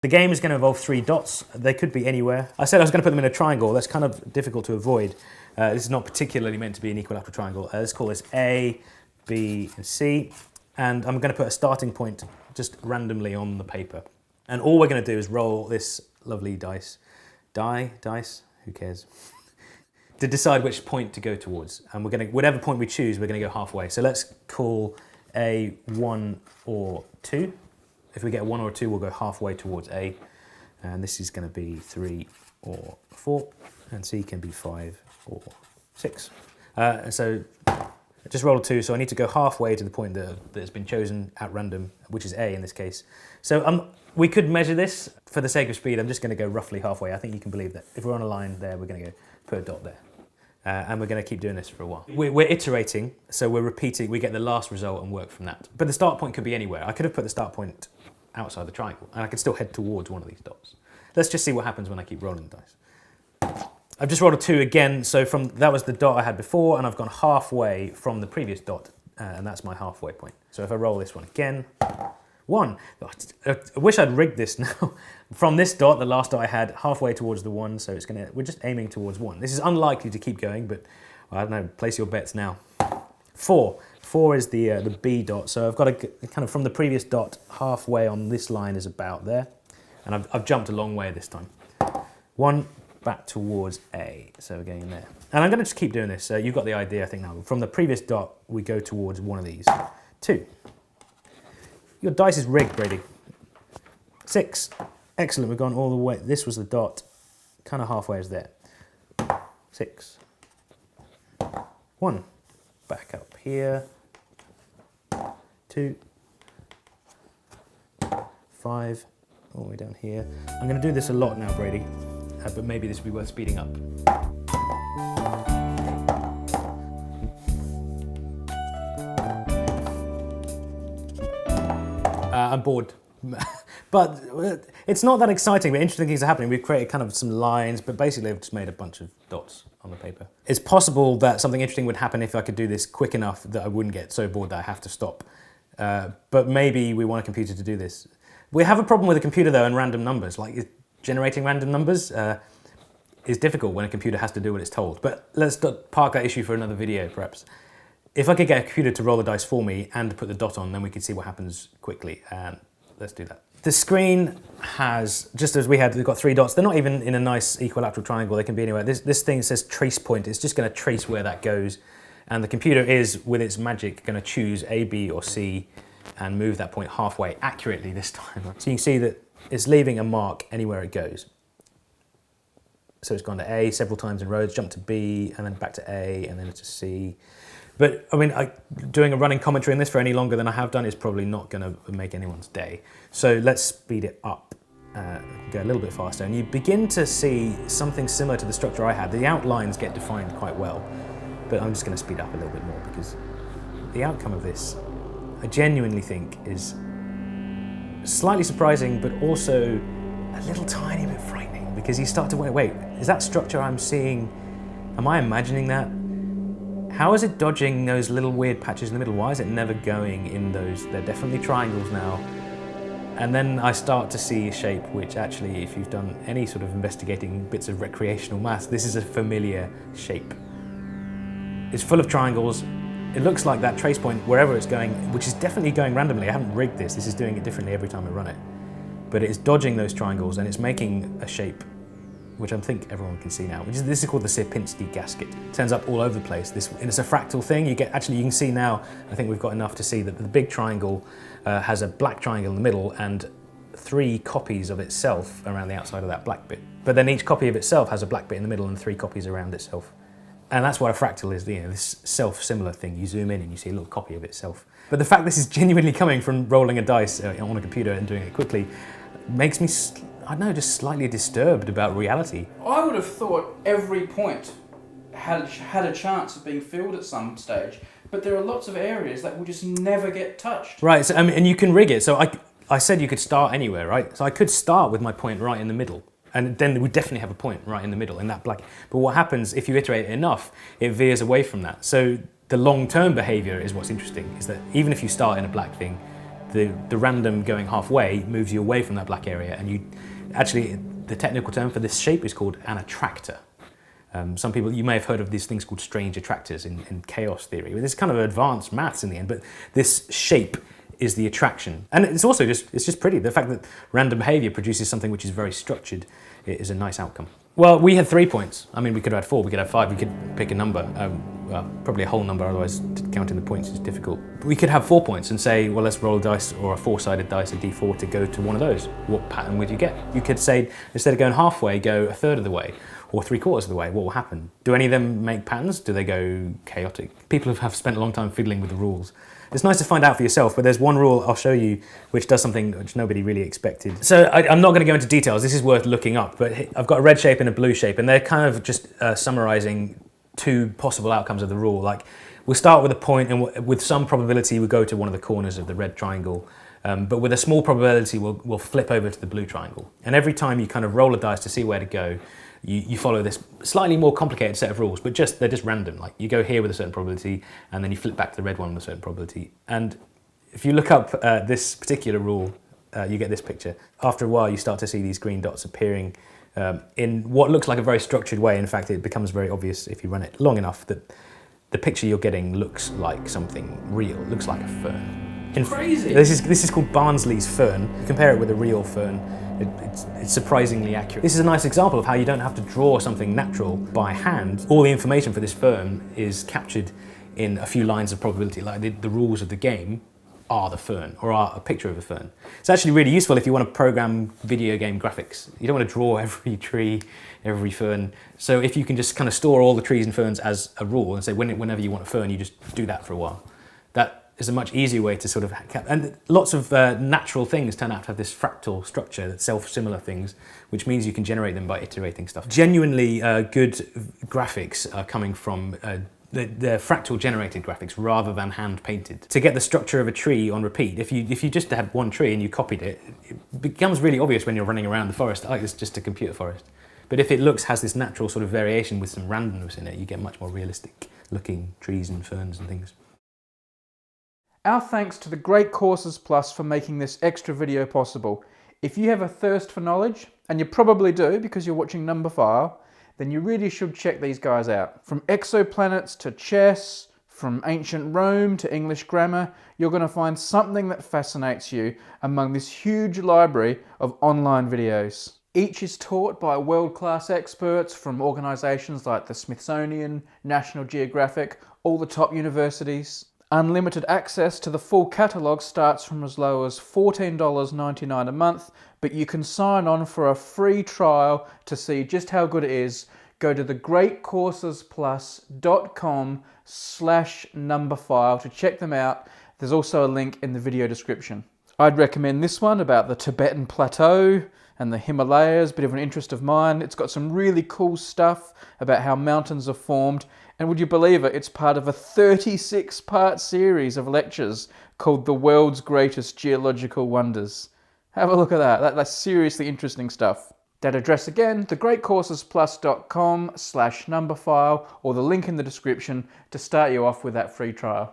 The game is going to involve 3 dots. They could be anywhere. I said I was going to put them in a triangle. That's kind of difficult to avoid. This is not particularly meant to be an equilateral triangle. Let's call this A, B, and C. And I'm going to put a starting point just randomly on the paper. And all we're going to do is roll this lovely dice. Dice, who cares? To decide which point to go towards. And we're going to, whatever point we choose, we're going to go halfway. So let's call A 1 or 2. If we get a 1 or a 2, we'll go halfway towards A. And this is going to be 3 or 4. And C can be 5 or 6. So I just rolled a 2, so I need to go halfway to the point that has been chosen at random, which is A in this case. So we could measure this. For the sake of speed, I'm just going to go roughly halfway. I think you can believe that. If we're on a line there, we're going to go put a dot there. And we're going to keep doing this for a while. We're iterating, so we're repeating. We get the last result and work from that. But the start point could be anywhere. I could have put the start point outside the triangle, and I could still head towards one of these dots. Let's just see what happens when I keep rolling the dice. I've just rolled a 2 again, so that was the dot I had before, and I've gone halfway from the previous dot, and that's my halfway point. So if I roll this one again, 1. I wish I'd rigged this now. From this dot, the last dot I had, halfway towards the 1, so we're just aiming towards 1. This is unlikely to keep going, but well, I don't know, place your bets now. 4. 4 is the B dot, so I've got to kind of from the previous dot, halfway on this line is about there, and I've jumped a long way this time. 1, back towards A, so we're going there. And I'm going to just keep doing this, so you've got the idea I think now. From the previous dot, we go towards one of these. 2. Your dice is rigged, Brady. 6. Excellent, we've gone all the way. This was the dot, kind of halfway is there. 6. 1. Back up here. 2. 5. All the way down here. I'm going to do this a lot now, Brady, but maybe this would be worth speeding up. I'm bored. But it's not that exciting, but interesting things are happening. We've created kind of some lines, but basically I've just made a bunch of dots on the paper. It's possible that something interesting would happen if I could do this quick enough that I wouldn't get so bored that I have to stop. But maybe we want a computer to do this. We have a problem with a computer though and random numbers. Like generating random numbers is difficult when a computer has to do what it's told. But let's park that issue for another video perhaps. If I could get a computer to roll the dice for me and put the dot on, then we could see what happens quickly. Let's do that. The screen has, just as we've got 3 dots. They're not even in a nice equilateral triangle. They can be anywhere. This thing says trace point. It's just going to trace where that goes. And the computer is, with its magic, going to choose A, B, or C and move that point halfway accurately this time. So you can see that it's leaving a mark anywhere it goes. So it's gone to A several times in rows, jumped to B, and then back to A, and then to C. But I mean, doing a running commentary on this for any longer than I have done is probably not going to make anyone's day. So let's speed it up, go a little bit faster, and you begin to see something similar to the structure I had. The outlines get defined quite well, but I'm just going to speed up a little bit more because the outcome of this, I genuinely think, is slightly surprising, but also a little tiny bit frightening because you start to wait, is that structure I'm seeing, am I imagining that? How is it dodging those little weird patches in the middle? Why is it never going in those? They're definitely triangles now. And then I start to see a shape which actually, if you've done any sort of investigating bits of recreational maths, this is a familiar shape. It's full of triangles. It looks like that trace point, wherever it's going, which is definitely going randomly. I haven't rigged this. This is doing it differently every time I run it. But it's dodging those triangles and it's making a shape which I think everyone can see now. This is called the Sierpinski gasket. It turns up all over the place. It's a fractal thing. You can see now, I think we've got enough to see that the big triangle has a black triangle in the middle and 3 copies of itself around the outside of that black bit. But then each copy of itself has a black bit in the middle and 3 copies around itself. And that's what a fractal is, this self-similar thing. You zoom in and you see a little copy of itself. But the fact this is genuinely coming from rolling a dice on a computer and doing it quickly makes me, I don't know, just slightly disturbed about reality. I would have thought every point had a chance of being filled at some stage, but there are lots of areas that will just never get touched. Right, so, and you can rig it. So I said you could start anywhere, right? So I could start with my point right in the middle, and then we definitely have a point right in the middle in that black. But what happens if you iterate it enough, it veers away from that. So the long-term behavior is what's interesting, is that even if you start in a black thing, the random going halfway moves you away from that black area, and you actually, the technical term for this shape is called an attractor. Some people, you may have heard of these things called strange attractors in chaos theory. It's kind of advanced maths in the end, but this shape is the attraction. And it's also just pretty. The fact that random behavior produces something which is very structured is a nice outcome. Well, we had 3 points. I mean, we could have had 4, we could have 5, we could pick a number. Well, probably a whole number, otherwise counting the points is difficult. We could have 4 points and say, well, let's roll a dice, or a 4-sided dice, a d4, to go to one of those. What pattern would you get? You could say, instead of going halfway, go a third of the way, or 3/4 of the way. What will happen? Do any of them make patterns? Do they go chaotic? People have spent a long time fiddling with the rules. It's nice to find out for yourself, but there's one rule I'll show you which does something which nobody really expected. So I'm not going to go into details, this is worth looking up, but I've got a red shape and a blue shape, and they're kind of just summarizing 2 possible outcomes of the rule. Like, we'll start with a point, and with some probability we'll go to one of the corners of the red triangle, but with a small probability we'll flip over to the blue triangle. And every time you kind of roll a dice to see where to go, you follow this slightly more complicated set of rules, but they're just random. Like, you go here with a certain probability, and then you flip back to the red one with a certain probability. And if you look up this particular rule, you get this picture. After a while, you start to see these green dots appearing in what looks like a very structured way. In fact, it becomes very obvious if you run it long enough that the picture you're getting looks like something real. It looks like a fern. Crazy. This is called Barnsley's fern. You compare it with a real fern, it's surprisingly accurate. This is a nice example of how you don't have to draw something natural by hand. All the information for this fern is captured in a few lines of probability, like the rules of the game are the fern, or are a picture of a fern. It's actually really useful if you want to program video game graphics. You don't want to draw every tree, every fern. So if you can just kind of store all the trees and ferns as a rule and say whenever you want a fern, you just do that for a while. That is a much easier way to sort of, and lots of natural things turn out to have this fractal structure, that self-similar things, which means you can generate them by iterating stuff. Genuinely good graphics are coming from they're fractal generated graphics rather than hand painted. To get the structure of a tree on repeat, if you just had one tree and you copied it, it becomes really obvious when you're running around the forest, like it's just a computer forest. But if it has this natural sort of variation with some randomness in it, you get much more realistic looking trees and ferns and things. Our thanks to the Great Courses Plus for making this extra video possible. If you have a thirst for knowledge, and you probably do because you're watching Numberphile, then you really should check these guys out. From exoplanets to chess, from ancient Rome to English grammar, you're going to find something that fascinates you among this huge library of online videos. Each is taught by world-class experts from organisations like the Smithsonian, National Geographic, all the top universities. Unlimited access to the full catalogue starts from as low as $14.99 a month, but you can sign on for a free trial to see just how good it is. Go to thegreatcoursesplus.com/numberphile to check them out. There's also a link in the video description. I'd recommend this one about the Tibetan Plateau and the Himalayas, bit of an interest of mine. It's got some really cool stuff about how mountains are formed. And would you believe it, it's part of a 36-part series of lectures called The World's Greatest Geological Wonders. Have a look at that. That's seriously interesting stuff. That address again, thegreatcoursesplus.com/numberphile, or the link in the description to start you off with that free trial.